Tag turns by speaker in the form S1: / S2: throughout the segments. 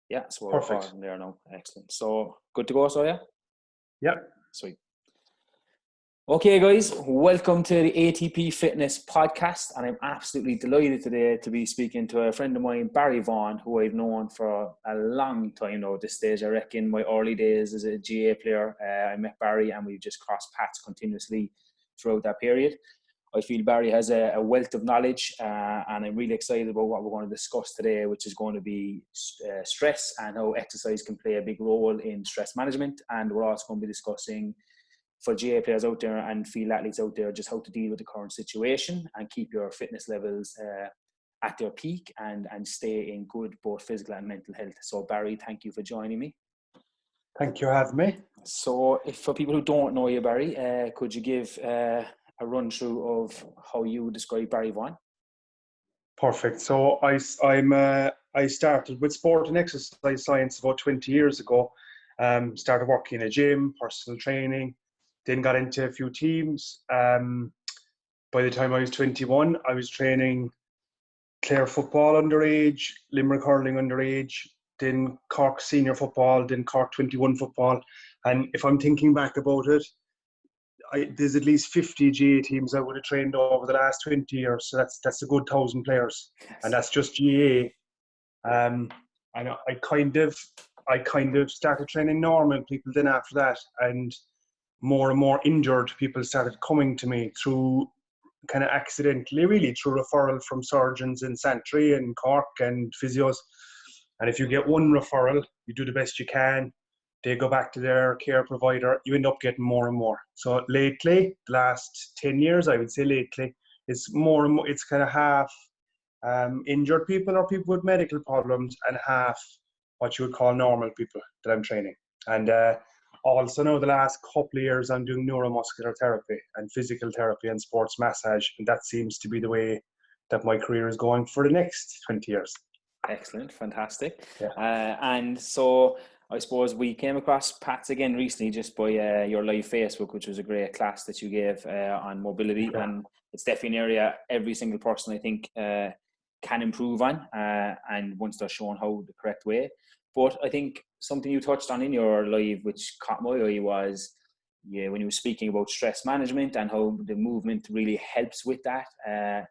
S1: Yeah, so we're
S2: Perfect.
S1: recording there now. Excellent. So good to go, so yeah?
S2: Yeah.
S1: Sweet. Okay, guys, welcome to the ATP Fitness podcast, and I'm absolutely delighted today to be speaking to a friend of mine, Barry Vaughan, who I've known for a long time now at this stage. I reckon my early days as a GA player, I met Barry and we've just crossed paths continuously throughout that period. I feel Barry has a wealth of knowledge, and I'm really excited about what we're going to discuss today, which is going to be stress and how exercise can play a big role in stress management. And we're also going to be discussing, for GA players out there and field athletes out there, just how to deal with the current situation and keep your fitness levels at their peak and stay in good both physical and mental health. So Barry, thank you for joining me.
S2: Thank you for having me.
S1: So if for people who don't know you, Barry, could you give a run through of how you would describe Barry Vaughan?
S2: Perfect. So I started with sport and exercise science about 20 years ago. Started working in a gym, personal training, then got into a few teams. By the time I was 21, I was training Clare football underage, Limerick hurling underage, then Cork senior football, then Cork 21 football. And if I'm thinking back about it, there's at least 50 GA teams I would have trained over the last 20 years. So that's a good 1,000 players.
S1: Yes.
S2: And that's just GA. And I kind of started training normal people then after that, and more injured people started coming to me through kind of accidentally, really, through referral from surgeons in Santry and Cork and physios. And if you get one referral, you do the best you can. They go back to their care provider. You end up getting more and more. So lately, the last 10 years, I would say lately, it's more and more. It's kind of half injured people or people with medical problems, and half what you would call normal people that I'm training. And also now the last couple of years, I'm doing neuromuscular therapy and physical therapy and sports massage. And that seems to be the way that my career is going for the next 20 years.
S1: Excellent, fantastic.
S2: Yeah.
S1: And so I suppose we came across Pat's again recently just by your live Facebook, which was a great class that you gave on mobility.
S2: Yeah.
S1: And it's definitely an area every single person, I think, can improve on, and once they're shown how the correct way. But I think something you touched on in your live, which caught my eye, was when you were speaking about stress management and how the movement really helps with that.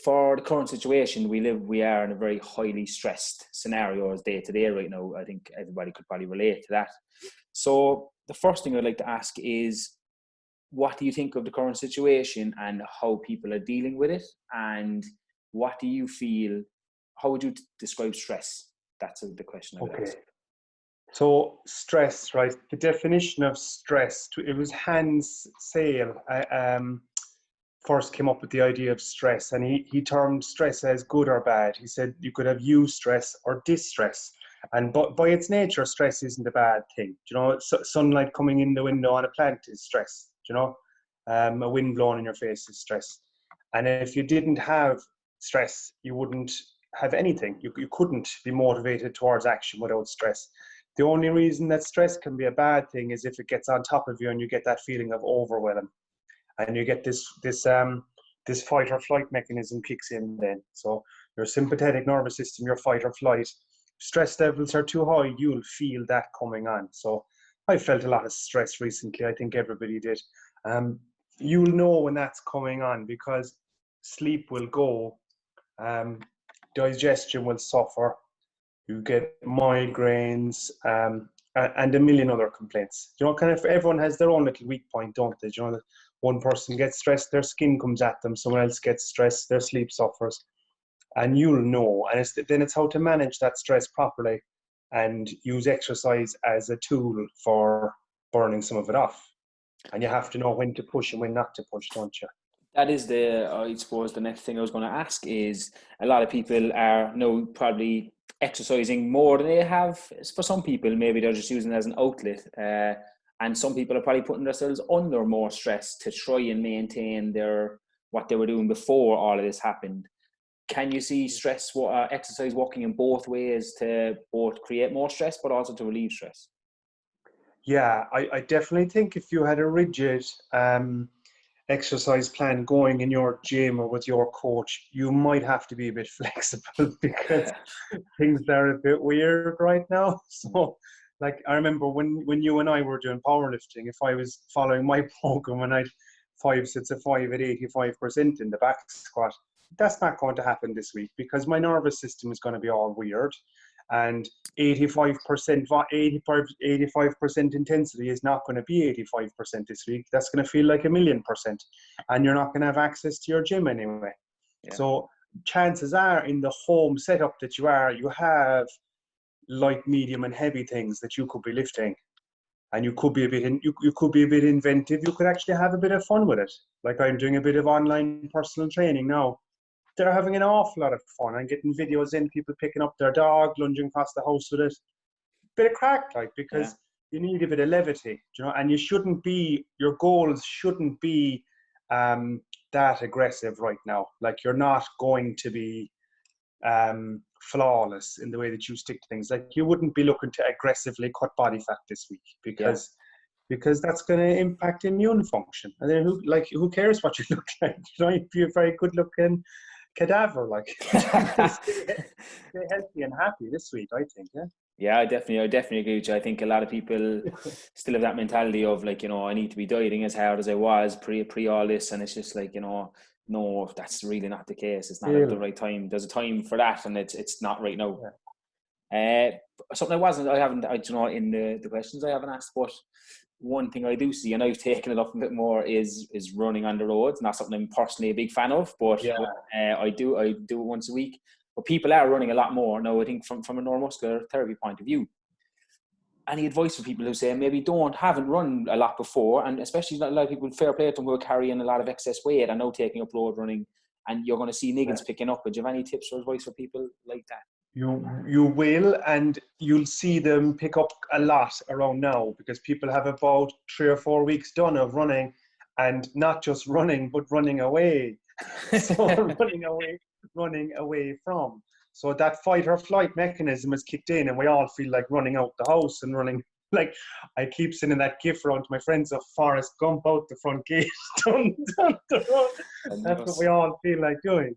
S1: For the current situation we are in a very highly stressed scenarios day to day right now. I think everybody could probably relate to that. So the first thing I'd like to ask is, what do you think of the current situation and how people are dealing with it? And what do you feel, how would you describe stress? That's the question I would ask.
S2: So stress, right? The definition of stress, it was Hans Sale first came up with the idea of stress, and he termed stress as good or bad. He said you could have eustress or distress, and but by its nature, stress isn't a bad thing. Sunlight coming in the window on a plant is stress. A wind blowing in your face is stress. And if you didn't have stress, you wouldn't have anything. You couldn't be motivated towards action without stress. The only reason that stress can be a bad thing is if it gets on top of you and you get that feeling of overwhelm. And you get this fight or flight mechanism kicks in then. So your sympathetic nervous system, your fight or flight, stress levels are too high, you'll feel that coming on. So I felt a lot of stress recently. I think everybody did. You'll know when that's coming on because sleep will go, digestion will suffer, you get migraines, and a million other complaints. Kind of everyone has their own little weak point, don't they? That one person gets stressed, their skin comes at them. Someone else gets stressed, their sleep suffers. And you'll know. And then it's how to manage that stress properly and use exercise as a tool for burning some of it off. And you have to know when to push and when not to push, don't you?
S1: That is I suppose the next thing I was going to ask is, a lot of people are now probably exercising more than they have. For some people, maybe they're just using it as an outlet. And some people are probably putting themselves under more stress to try and maintain what they were doing before all of this happened. Can you see exercise working in both ways, to both create more stress but also to relieve stress?
S2: Yeah, I definitely think if you had a rigid exercise plan going in your gym or with your coach, you might have to be a bit flexible because things are a bit weird right now. So, like, I remember when you and I were doing powerlifting, if I was following my program and I'd 5 sets of 5 at 85% in the back squat, that's not going to happen this week because my nervous system is going to be all weird. And 85% intensity is not going to be 85% this week. That's going to feel like 1,000,000%. And you're not going to have access to your gym anyway.
S1: Yeah.
S2: So chances are in the home setup that you have light, medium, and heavy things that you could be lifting. And you could be a bit you could be a bit inventive. You could actually have a bit of fun with it. Like I'm doing a bit of online personal training now. They're having an awful lot of fun. I'm getting videos in, people picking up their dog, lunging across the house with it. Bit of crack, like, because you need a bit of levity, you know, and your goals shouldn't be that aggressive right now. Like, you're not going to be flawless in the way that you stick to things. Like, you wouldn't be looking to aggressively cut body fat this week because that's going to impact immune function. And then who cares what you look like? You know, you'd be a very good looking cadaver, like. Stay healthy and happy this week, I think.
S1: I definitely agree with you. I think a lot of people still have that mentality of, like, you know, I need to be dieting as hard as I was pre all this, and it's just like, you know, no, that's really not the case. It's not at the right time. There's a time for that, and it's not right now. Something I haven't you know, in the questions I haven't asked, but one thing I do see, and I've taken it up a bit more, is running on the roads. Not something I'm personally a big fan of, but I do it once a week. But people are running a lot more now, I think, from a neuromuscular therapy point of view. Any advice for people who say maybe haven't run a lot before, and especially a lot of people, fair play to them, who are carrying a lot of excess weight and now taking up road running, and you're going to see niggles picking up? Would you have any tips or advice for people like that?
S2: You will, and you'll see them pick up a lot around now because people have about 3 or 4 weeks done of running, and not just running, but running away. So running away from. So that fight or flight mechanism is kicked in, and we all feel like running out the house and running. Like, I keep sending that gif around to my friends of Forrest Gump out the front gate down the road. That's what we all feel like doing.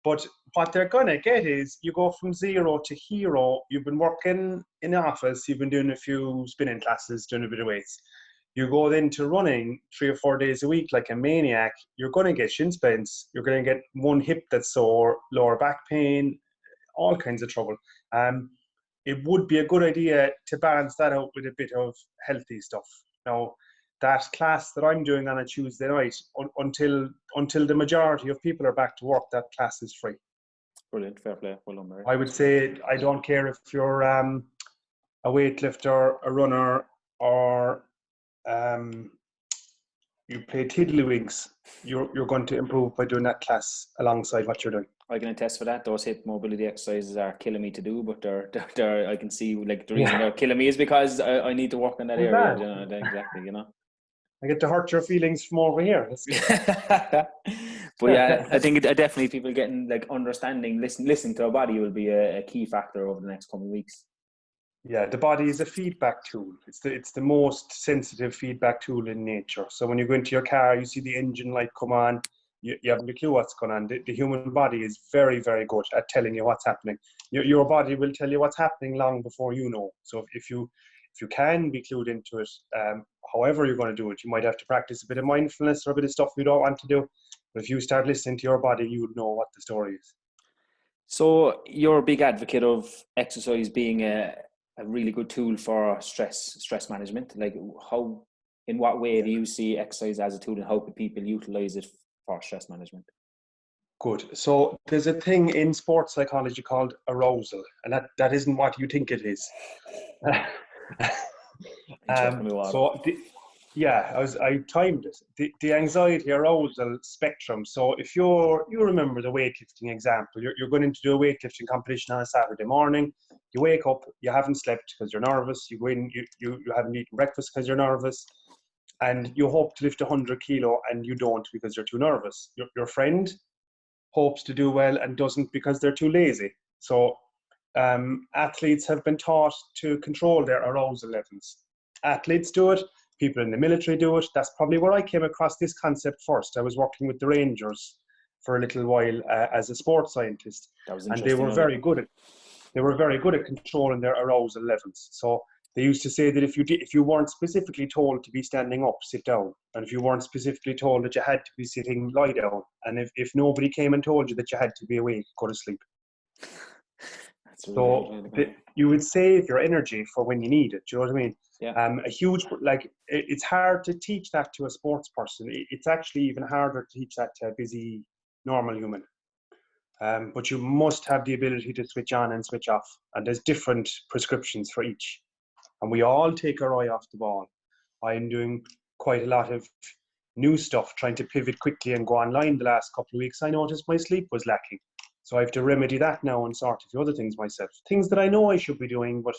S2: But what they're going to get is you go from zero to hero. You've been working in the office. You've been doing a few spinning classes, doing a bit of weights. You go then to running 3 or 4 days a week like a maniac. You're going to get shin splints. You're going to get one hip that's sore, lower back pain, all kinds of trouble. It would be a good idea to balance that out with a bit of healthy stuff. Now, that class that I'm doing on a Tuesday night, until the majority of people are back to work, that class is free.
S1: Brilliant, fair play. Well done, Mary.
S2: I would say, I don't care if you're a weightlifter, a runner, or you play tiddlywinks. You're going to improve by doing that class alongside what you're doing.
S1: I can attest for that. Those hip mobility exercises are killing me to do, but they're I can see, like, the reason they're killing me is because I need to work in that area. You know, exactly, you know.
S2: I get to hurt your feelings from over here.
S1: But yeah, I think definitely people getting, like, understanding, listening to their body will be a key factor over the next coming weeks.
S2: Yeah, the body is a feedback tool. It's the most sensitive feedback tool in nature. So when you go into your car, you see the engine light come on, you haven't a clue what's going on. The human body is very, very good at telling you what's happening. Your body will tell you what's happening long before you know. So if you can be clued into it, however you're going to do it, you might have to practice a bit of mindfulness or a bit of stuff you don't want to do. But if you start listening to your body, you would know what the story is.
S1: So you're a big advocate of exercise being a really good tool for stress management. Like, in what way do you see exercise as a tool, and how could people utilize it for stress management?
S2: Good. So there's a thing in sports psychology called arousal, and that isn't what you think it is. I timed it. The anxiety arousal spectrum. So if you remember the weightlifting example, you're going to do a weightlifting competition on a Saturday morning. You wake up, you haven't slept because you're nervous. You go in, you haven't eaten breakfast because you're nervous, and you hope to lift 100 kilo and you don't because you're too nervous. Your friend hopes to do well and doesn't because they're too lazy. So athletes have been taught to control their arousal levels. Athletes do it, People in the military do it. That's probably where I came across this concept first. I was working with the Rangers for a little while as a sports scientist,
S1: That was
S2: and they
S1: interesting.
S2: were very good at controlling their arousal levels. So they used to say that if you weren't specifically told to be standing up, sit down, and if you weren't specifically told that you had to be sitting, lie down, and if nobody came and told you that you had to be awake, go to sleep.
S1: That's really
S2: So you would save your energy for when you need it. Do you know what I mean?
S1: yeah.
S2: A huge, like, it's hard to teach that to a sports person. It's actually even harder to teach that to a busy, normal human. But you must have the ability to switch on and switch off. And there's different prescriptions for each. And we all take our eye off the ball. I'm doing quite a lot of new stuff, trying to pivot quickly and go online the last couple of weeks. I noticed my sleep was lacking. So I have to remedy that now and sort a few other things myself. Things that I know I should be doing, but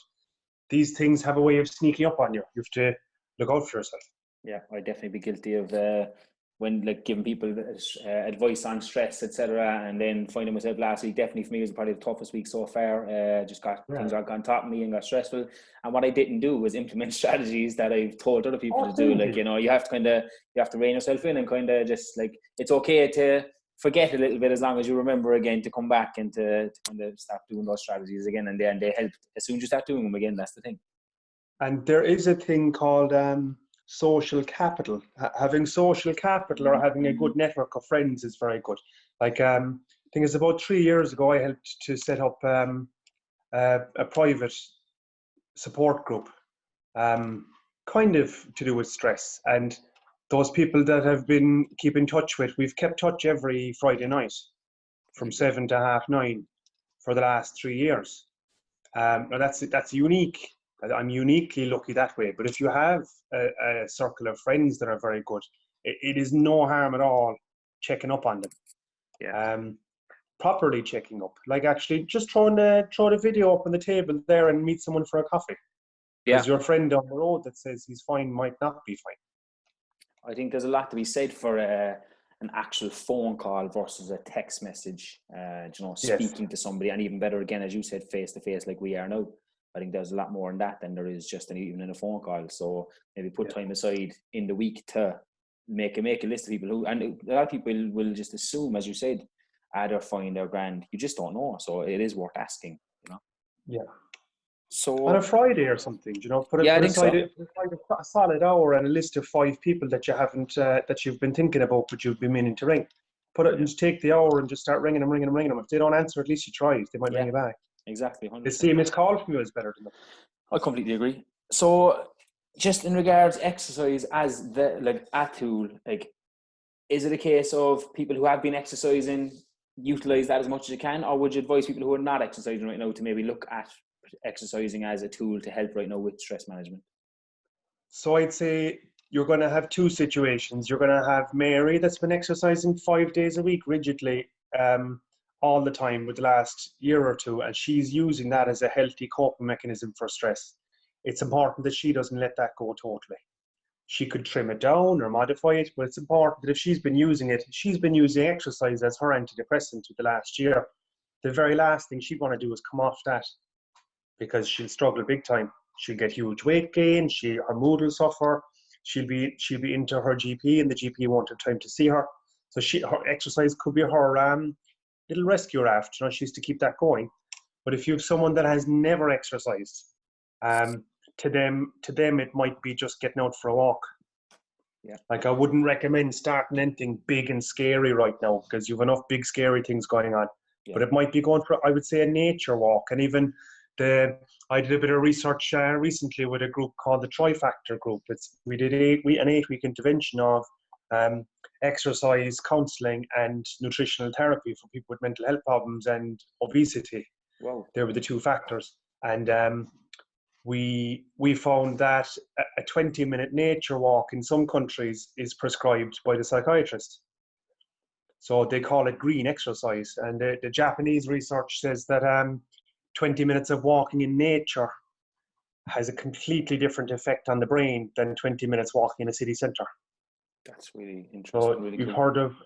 S2: these things have a way of sneaking up on you. You have to look out for yourself.
S1: Yeah, I'd definitely be guilty of when like giving people advice on stress, etc. And then finding myself last week, definitely for me, was probably the toughest week so far. Just got things got on top of me and got stressful. And what I didn't do was implement strategies that I've told other people to do. Like, you have to rein yourself in and kind of just like, it's okay to forget a little bit as long as you remember again to come back and to kind of start doing those strategies again. And then they help as soon as you start doing them again. That's the thing.
S2: And there is a thing called social capital. Having social capital or having a good network of friends is very good. Like, I think it's about 3 years ago, I helped to set up a private support group, kind of to do with stress. And those people that have been keep in touch with, we've kept touch every Friday night from 7 to 9:30 for the last 3 years. Now that's unique. I'm uniquely lucky that way. But if you have a circle of friends that are very good, it is no harm at all checking up on them.
S1: Yeah.
S2: Properly checking up, like actually just throw the video up on the table there and meet someone for a coffee. Because your friend down the road that says he's fine might not be fine.
S1: I think there's a lot to be said for an actual phone call versus a text message. Speaking to somebody, and even better again, as you said, face to face, like we are now. I think there's a lot more in that than there is just even in a phone call. So maybe put time aside in the week to make a list of people who, and a lot of people will just assume, as you said, they're fine, they're grand. You just don't know. So it is worth asking,
S2: Yeah.
S1: So
S2: on a Friday or something, put aside a solid hour and a list of 5 people that you haven't, that you've been thinking about, but you've been meaning to ring. Put it and just take the hour and just start ringing them. If they don't answer, at least you tried. They might ring you back.
S1: Exactly. 100%.
S2: The same as call from you is better than that.
S1: I completely agree. So just in regards to exercise as a tool, like, is it a case of people who have been exercising utilize that as much as you can, or would you advise people who are not exercising right now to maybe look at exercising as a tool to help right now with stress management?
S2: So I'd say you're going to have 2 situations. You're going to have Mary that's been exercising 5 days a week rigidly, all the time with the last year or 2, and she's using that as a healthy coping mechanism for stress. It's important that she doesn't let that go totally. She could trim it down or modify it, but it's important that if she's been using exercise as her antidepressant for the last year. The very last thing she'd want to do is come off that, because she'll struggle big time. She'll get huge weight gain. Her mood will suffer. She'll be into her GP, and the GP won't have time to see her. So her exercise could be her little rescue raft. She has to keep that going. But if you have someone that has never exercised, to them it might be just getting out for a walk.
S1: Yeah.
S2: Like, I wouldn't recommend starting anything big and scary right now, because you've enough big scary things going on. Yeah. But it might be going for, I would say, a nature walk. And even I did a bit of research recently with a group called the Trifactor Group. We did an 8-week intervention of exercise, counselling, and nutritional therapy for people with mental health problems and obesity.
S1: Wow.
S2: They were the 2 factors. And we found that a 20-minute nature walk in some countries is prescribed by the psychiatrist. So they call it green exercise. And the Japanese research says that 20 minutes of walking in nature has a completely different effect on the brain than 20 minutes walking in a city centre.
S1: That's really interesting.
S2: So
S1: really
S2: you've
S1: cool.
S2: heard of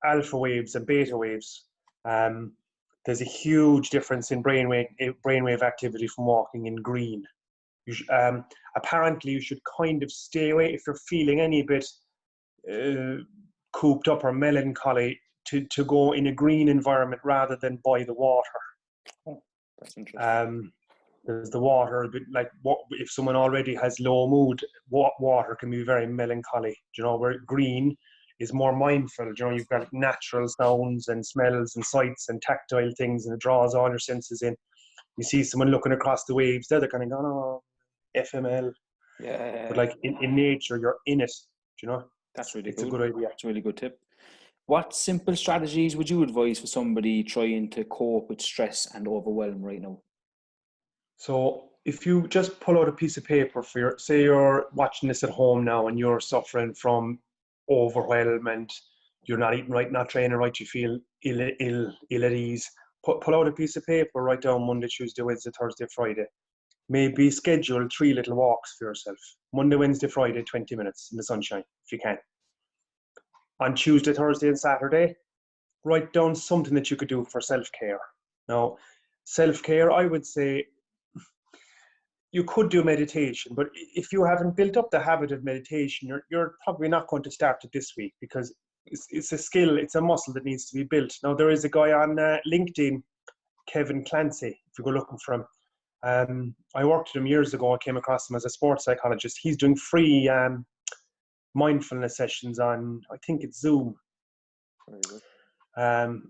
S2: alpha waves and beta waves. There's a huge difference in brainwave activity from walking in green. Apparently you should kind of stay away if you're feeling any bit cooped up or melancholy to go in a green environment rather than by the water.
S1: Oh, that's interesting.
S2: There's the water, like what if someone already has low mood, water can be very melancholy, where green is more mindful. You've got natural sounds and smells and sights and tactile things, and it draws all your senses in. You see someone looking across the waves, they're kind of going, oh, FML.
S1: Yeah,
S2: But like in nature, you're in it,
S1: that's really
S2: it's a
S1: good.
S2: good idea.
S1: It's a really good tip. What simple strategies would you advise for somebody trying to cope with stress and overwhelm right now?
S2: So if you just pull out a piece of paper say you're watching this at home now and you're suffering from overwhelm and you're not eating right, not training right, you feel ill at ease, pull out a piece of paper, write down Monday, Tuesday, Wednesday, Thursday, Friday. Maybe schedule 3 little walks for yourself. Monday, Wednesday, Friday, 20 minutes in the sunshine, if you can. On Tuesday, Thursday, and Saturday, write down something that you could do for self-care. Now, self-care, I would say, you could do meditation, but if you haven't built up the habit of meditation, you're probably not going to start it this week, because it's a skill, it's a muscle that needs to be built. Now, there is a guy on LinkedIn, Kevin Clancy, if you go looking for him. I worked with him years ago. I came across him as a sports psychologist. He's doing free mindfulness sessions on, I think it's Zoom.
S1: Very good.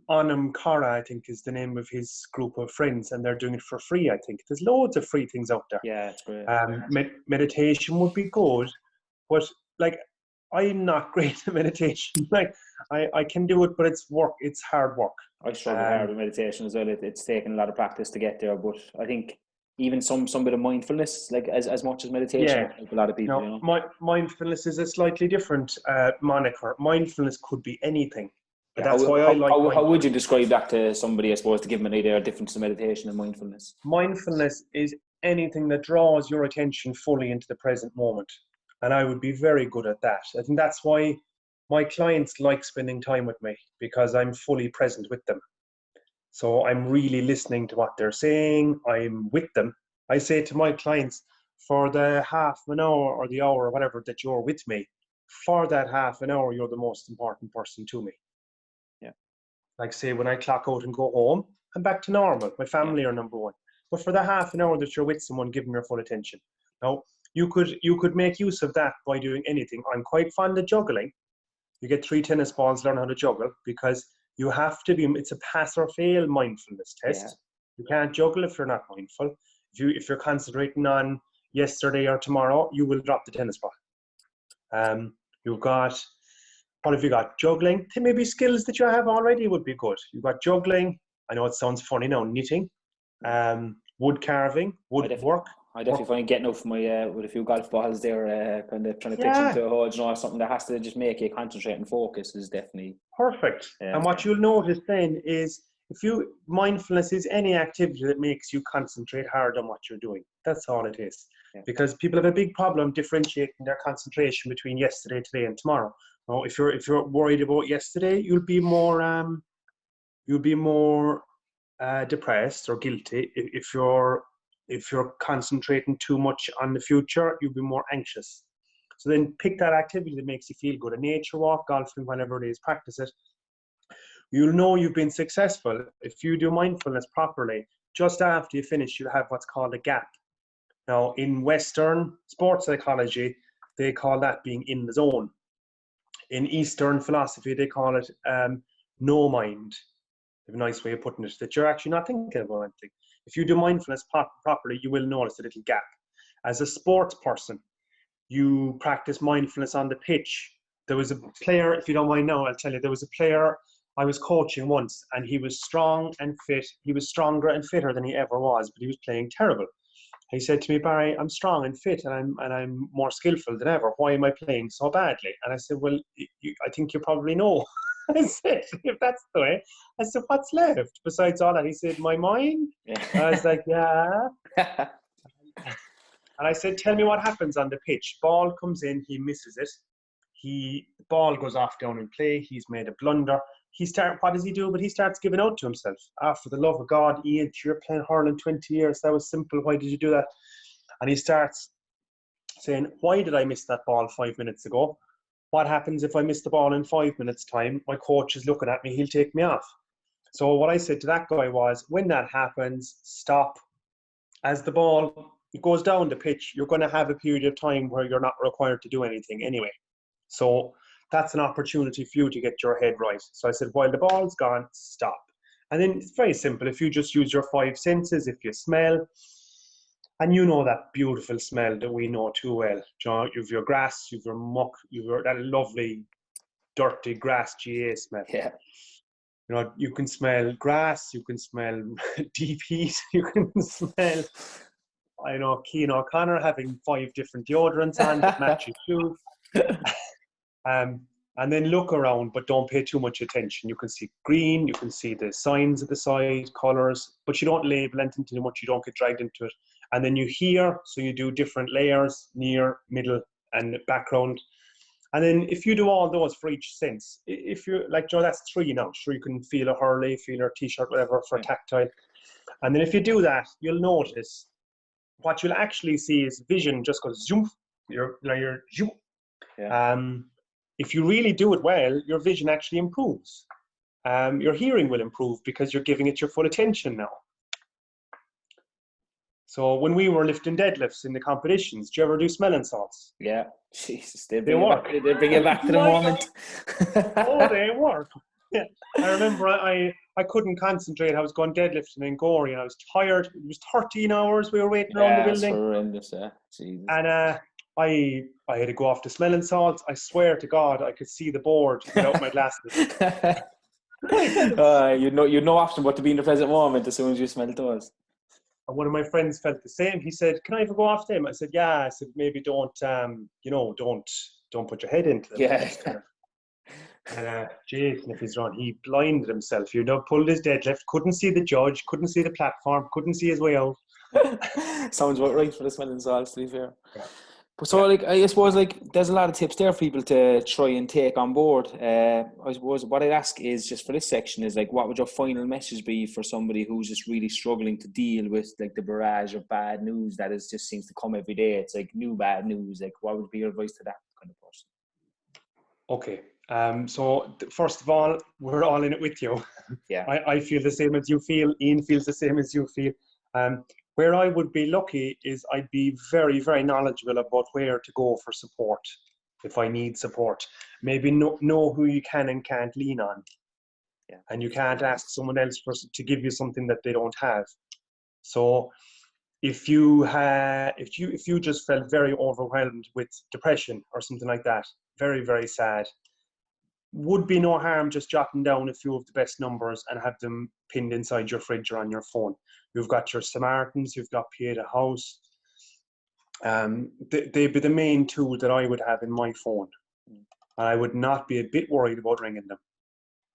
S2: Anam Kara, I think, is the name of his group of friends, and they're doing it for free. I think there's loads of free things out there.
S1: Yeah, it's great.
S2: Meditation would be good, but like, I'm not great at meditation. Like, I can do it, but it's work. It's hard work.
S1: I struggle hard with meditation as well. It's taken a lot of practice to get there, but I think even some bit of mindfulness, like as much as meditation,
S2: Yeah.
S1: help a lot of people.
S2: Now, mindfulness is a slightly different moniker. Mindfulness could be anything. But
S1: Yeah,
S2: that's why I like
S1: how would you describe that to somebody, I suppose, to give them an idea of the difference in meditation and mindfulness?
S2: Mindfulness is anything that draws your attention fully into the present moment. And I would be very good at that. I think that's why my clients like spending time with me, because I'm fully present with them. So I'm really listening to what they're saying. I'm with them. I say to my clients, for the half an hour or the hour or whatever that you're with me, for that half an hour, you're the most important person to me.
S1: Yeah.
S2: Like, say, when I clock out and go home, I'm back to normal. My family are number one. But for the half an hour that you're with someone, give them your full attention. Now, you could make use of that by doing anything. I'm quite fond of juggling. You get 3 tennis balls, learn how to juggle, because you have to be, it's a pass or fail mindfulness test.
S1: Yeah.
S2: You can't juggle if you're not mindful. If you're concentrating on yesterday or tomorrow, you will drop the tennis ball. You've got, what have you got? Juggling. Maybe skills that you have already would be good. You've got juggling. I know it sounds funny now. Knitting, wood carving, woodwork.
S1: I definitely find getting up with a few golf balls there, kind of trying to pitch into a hole, something that has to just make you concentrate and focus is definitely
S2: perfect. And what you'll notice then is, mindfulness is any activity that makes you concentrate hard on what you're doing. That's all it is. Yeah. Because people have a big problem differentiating their concentration between yesterday, today, and tomorrow. Now, if you're worried about yesterday, you'll be more depressed or guilty. If you're concentrating too much on the future, you'll be more anxious. So then pick that activity that makes you feel good. A nature walk, golfing, whatever it is, practice it. You'll know you've been successful if you do mindfulness properly. Just after you finish, you'll have what's called a gap. Now, in Western sports psychology, they call that being in the zone. In Eastern philosophy, they call it no mind. They have a nice way of putting it, that you're actually not thinking about anything. If you do mindfulness properly, you will notice a little gap. As a sports person, you practice mindfulness on the pitch. There was a player, if you don't mind now, I'll tell you, there was a player I was coaching once, and he was strong and fit. He was stronger and fitter than he ever was, but he was playing terrible. He said to me, Barry, I'm strong and fit, and I'm more skillful than ever. Why am I playing so badly? And I said, well, I think you probably know. I said, if that's the way, I said, what's left besides all that? He said, my mind. Yeah. I was like, yeah. And I said, tell me what happens on the pitch. Ball comes in, he misses it. The ball goes off down in play. He's made a blunder. What does he do? But he starts giving out to himself. For the love of God, Ian, you're playing hurling 20 years. That was simple. Why did you do that? And he starts saying, why did I miss that ball 5 minutes ago? What happens if I miss the ball in 5 minutes' time? My coach is looking at me, he'll take me off. So what I said to that guy was, when that happens, stop. As the ball goes down the pitch, you're going to have a period of time where you're not required to do anything anyway. So that's an opportunity for you to get your head right. So I said, while the ball's gone, stop. And then it's very simple. If you just use your five senses, if you smell, and you know that beautiful smell that we know too well. You've your grass, you've your muck, you've that lovely, dirty grass GA smell.
S1: Yeah.
S2: You can smell grass, you can smell deep heat, you can smell, I know, Keane O'Connor having 5 different deodorants on that match his shoes. And then look around, but don't pay too much attention. You can see green, you can see the signs at the side, colours, but you don't label anything too much, you don't get dragged into it. And then you hear, so you do different layers, near, middle, and background. And then if you do all those for each sense, if you're like, Joe, that's 3 now. Sure, you can feel a hurley, feel a t-shirt, whatever, for tactile. And then if you do that, you'll notice what you'll actually see is vision just goes zoom. You're zoom.
S1: Yeah.
S2: If you really do it well, your vision actually improves. Your hearing will improve because you're giving it your full attention now. So when we were lifting deadlifts in the competitions, do you ever do smelling salts?
S1: Yeah. Jesus, they
S2: work.
S1: They bring it back to the moment.
S2: Oh, they work. Yeah. I remember I couldn't concentrate. I was going deadlifting in Gorey and I was tired. It was 13 hours we were waiting around the building.
S1: That's horrendous, yeah. Jesus.
S2: And I had to go off the smelling salts. I swear to God, I could see the board without my glasses.
S1: You'd no option but to be in the present moment as soon as you smell those.
S2: And one of my friends felt the same. He said, "Can I ever go off them?" I said, "Yeah." I said, "Maybe don't put your head into them."
S1: Yeah.
S2: And Jason, if he's wrong, he blinded himself. Pulled his deadlift, couldn't see the judge, couldn't see the platform, couldn't see his way out.
S1: Sounds about right for the smelling salts, to be fair.
S2: Yeah.
S1: So, I suppose, there's a lot of tips there for people to try and take on board. I suppose what I'd ask is, just for this section, is what would your final message be for somebody who's just really struggling to deal with the barrage of bad news that just seems to come every day? It's new bad news. What would be your advice to that kind of person?
S2: Okay. So first of all, we're all in it with you.
S1: Yeah.
S2: I feel the same as you feel. Ian feels the same as you feel. Where I would be lucky is I'd be very, very knowledgeable about where to go for support if I need support. Maybe know who you can and can't lean on.
S1: Yeah.
S2: And you can't ask someone else to give you something that they don't have. So if you just felt very overwhelmed with depression or something like that, very, very sad, would be no harm just jotting down a few of the best numbers and have them pinned inside your fridge or on your phone. You've got your Samaritans, you've got Pieta House. They'd be the main tool that I would have in my phone. And I would not be a bit worried about ringing them.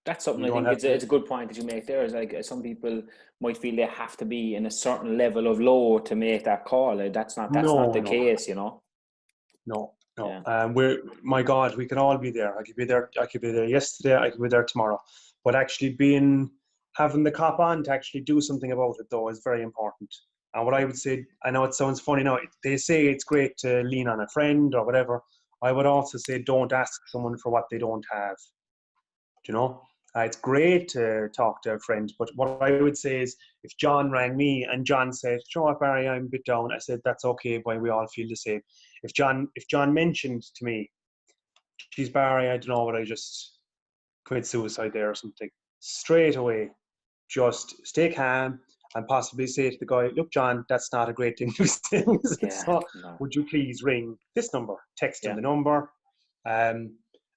S1: That's something I think it's a good point that you make there. Is some people might feel they have to be in a certain level of low to make that call. That's not the case,
S2: No.
S1: Yeah.
S2: My God, we can all be there. I could be there yesterday, I could be there tomorrow. But actually having the cop on to actually do something about it, though, is very important. And what I would say, I know it sounds funny now, they say it's great to lean on a friend or whatever. I would also say don't ask someone for what they don't have. It's great to talk to a friend, but what I would say is if John rang me and John said, "You know what, Barry, I'm a bit down," I said, "That's okay, boy, we all feel the same." If John mentioned to me, "Geez, Barry, I don't know, but I just commit suicide there or something," straight away, just stay calm and possibly say to the guy, "Look, John, that's not a great thing to say. So would you please ring this number?" Text him the number.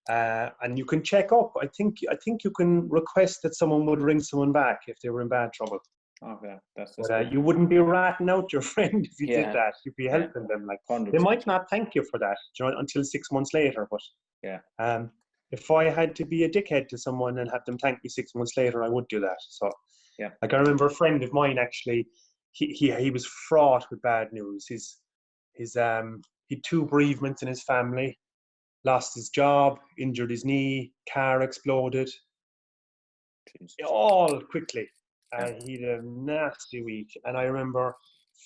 S2: And you can check up. I think you can request that someone would ring someone back if they were in bad trouble.
S1: Okay, that's
S2: but you wouldn't be ratting out your friend if you did that. You'd be helping them.
S1: 100%.
S2: They might not thank you for that, until 6 months later. But if I had to be a dickhead to someone and have them thank me 6 months later, I would do that. So I remember a friend of mine actually. He was fraught with bad news. He had 2 bereavements in his family. Lost his job, injured his knee, car exploded. Jesus. All quickly. He had a nasty week. And I remember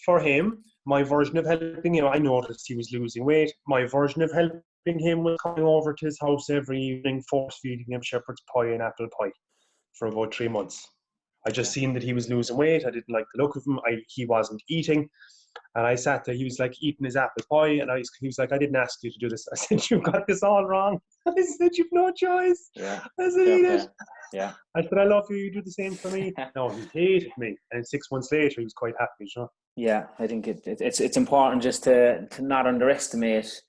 S2: for him, my version of helping him, I noticed he was losing weight. My version of helping him was coming over to his house every evening, force feeding him shepherd's pie and apple pie for about 3 months. I just seen that he was losing weight. I didn't like the look of him. He wasn't eating. And I sat there, he was like eating his apple pie, and he was like, I didn't ask you to do this. I said, you've got this all wrong. I said, you've no choice.
S1: Yeah.
S2: I said, eat it.
S1: Yeah.
S2: I said, I love you, you do the same for me. No, he hated me. And 6 months later, he was quite happy, you know?
S1: Yeah, I think it's important just to not underestimate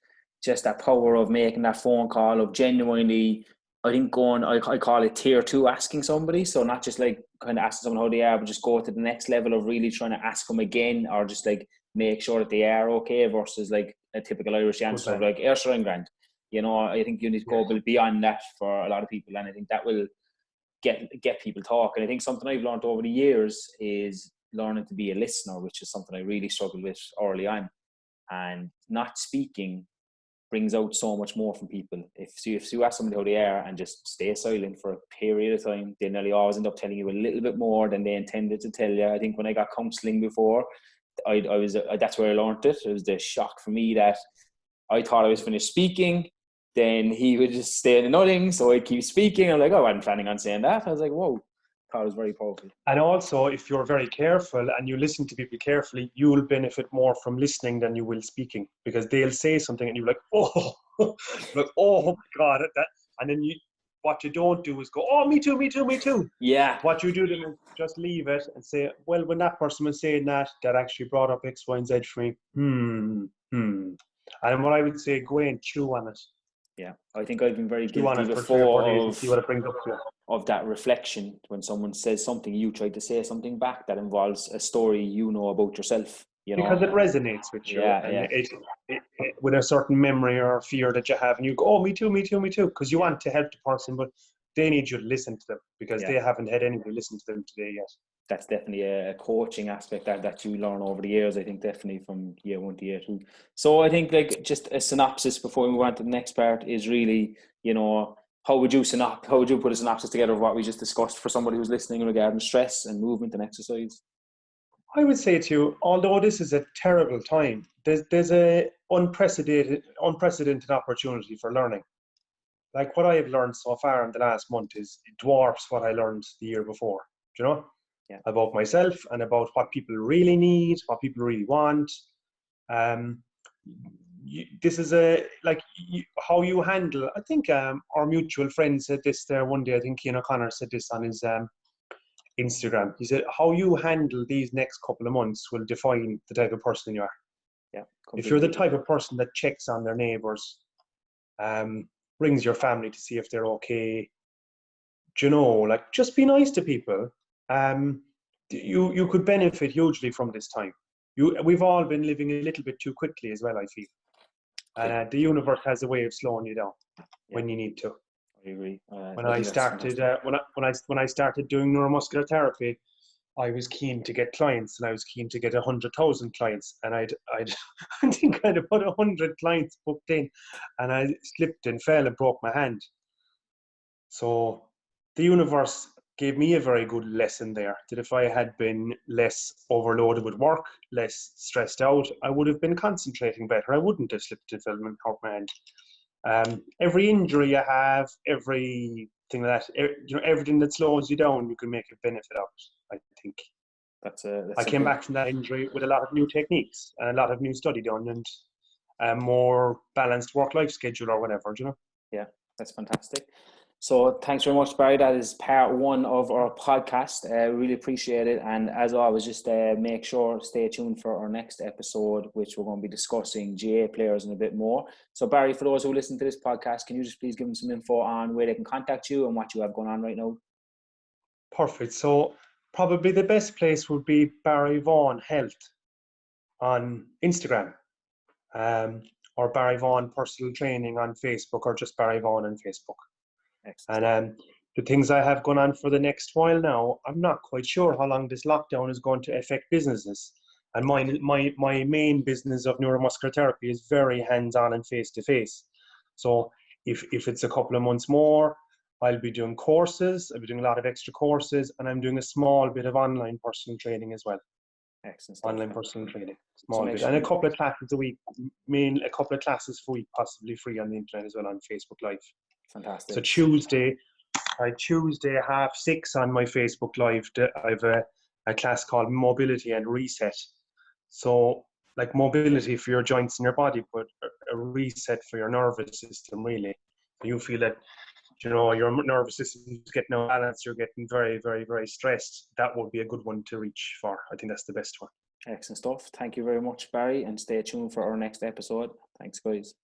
S1: just that power of making that phone call, of genuinely, I think I call it tier 2 asking somebody. So not just like kind of asking someone how they are, but just go to the next level of really trying to ask them again, or just like make sure that they are okay, versus like a typical Irish answer of like, sure, I'm grand. You know, I think you need to go beyond that for a lot of people, and I think that will get people talking. I think something I've learned over the years is learning to be a listener, which is something I really struggled with early on. And not speaking brings out so much more from people. If you ask somebody how they are and just stay silent for a period of time, they nearly always end up telling you a little bit more than they intended to tell you. I think when I got counselling before, I was that's where I learned it. It was the shock for me that I thought I was finished speaking. Then he would just stay in the nothing, so I'd keep speaking. I'm like, oh, I wasn't planning on saying that. I was like, whoa, thought it was very powerful.
S2: And also, if you're very careful and you listen to people carefully, you'll benefit more from listening than you will speaking, because they'll say something and you're like, oh, like, oh my God. And then what you don't do is go, oh, me too, me too, me too.
S1: Yeah.
S2: What you do then is just leave it and say, well, when that person was saying that actually brought up X, Y, and Z for me. And what I would say, go and chew on it.
S1: Yeah, I think I've been very
S2: chew on
S1: guilty
S2: it for 3 or 4 days
S1: before
S2: and see what it brings up to you.
S1: Of that reflection. When someone says something, you try to say something back that involves a story you know about yourself. You know,
S2: because it resonates with you, and it with a certain memory or fear that you have, and you go, oh, me too, me too, me too, because you want to help the person, but they need you to listen to them, because they haven't had anybody listen to them today yet.
S1: That's definitely a coaching aspect that you learn over the years. I think definitely from year 1 to year 2. So I think like just a synopsis before we move on to the next part is really, you know, how would you put a synopsis together of what we just discussed for somebody who's listening regarding stress and movement and exercise?
S2: I would say to you, although this is a terrible time, there's a unprecedented opportunity for learning. Like what I have learned so far in the last month it dwarfs what I learned the year before. Do you know?
S1: Yeah.
S2: About myself and about what people really need, what people really want. This is how you handle. I think our mutual friend said this there one day. I think Cian O'Connor said this on his Instagram. He said, how you handle these next couple of months will define the type of person you are.
S1: Yeah.
S2: If you're the type of person that checks on their neighbours, rings your family to see if they're okay, like just be nice to people. You could benefit hugely from this time. We've all been living a little bit too quickly as well, I feel. And the universe has a way of slowing you down when you need to.
S1: I agree.
S2: When I started doing neuromuscular therapy, I was keen to get clients, and I was keen to get 100,000 clients, and I think I'd put 100 clients booked in, and I slipped and fell and broke my hand. So the universe gave me a very good lesson there, that if I had been less overloaded with work, less stressed out, I would have been concentrating better. I wouldn't have slipped and fell and hurt my hand. Every injury you have, everything that everything that slows you down, you can make a benefit out. I think. I came back from that injury with a lot of new techniques and a lot of new study done, and a more balanced work-life schedule or whatever.
S1: Yeah, that's fantastic. So thanks very much, Barry. That is part 1 of our podcast. Really appreciate it. And as always, just make sure, stay tuned for our next episode, which we're going to be discussing GA players and a bit more. So Barry, for those who listen to this podcast, can you just please give them some info on where they can contact you and what you have going on right now?
S2: Perfect. So probably the best place would be Barry Vaughan Health on Instagram, or Barry Vaughan Personal Training on Facebook, or just Barry Vaughan on Facebook.
S1: Excellent.
S2: And the things I have going on for the next while now, I'm not quite sure how long this lockdown is going to affect businesses. And my main business of neuromuscular therapy is very hands-on and face-to-face. So if it's a couple of months more, I'll be doing courses. I'll be doing a lot of extra courses, and I'm doing a small bit of online personal training as well.
S1: Excellent stuff.
S2: Online personal training,
S1: So
S2: small
S1: make
S2: bit,
S1: sure,
S2: and a couple of classes a week, a couple of classes per week, possibly free on the internet as well on Facebook Live.
S1: fantastic.
S2: So Tuesday 6:30 on my Facebook Live, I have a class called Mobility and Reset. So like mobility for your joints in your body, but a reset for your nervous system, really. You feel that, your nervous system is getting out of balance, you're getting very, very, very stressed. That would be a good one to reach for. I think that's the best one.
S1: Excellent stuff. Thank you very much, Barry, and stay tuned for our next episode. Thanks, guys.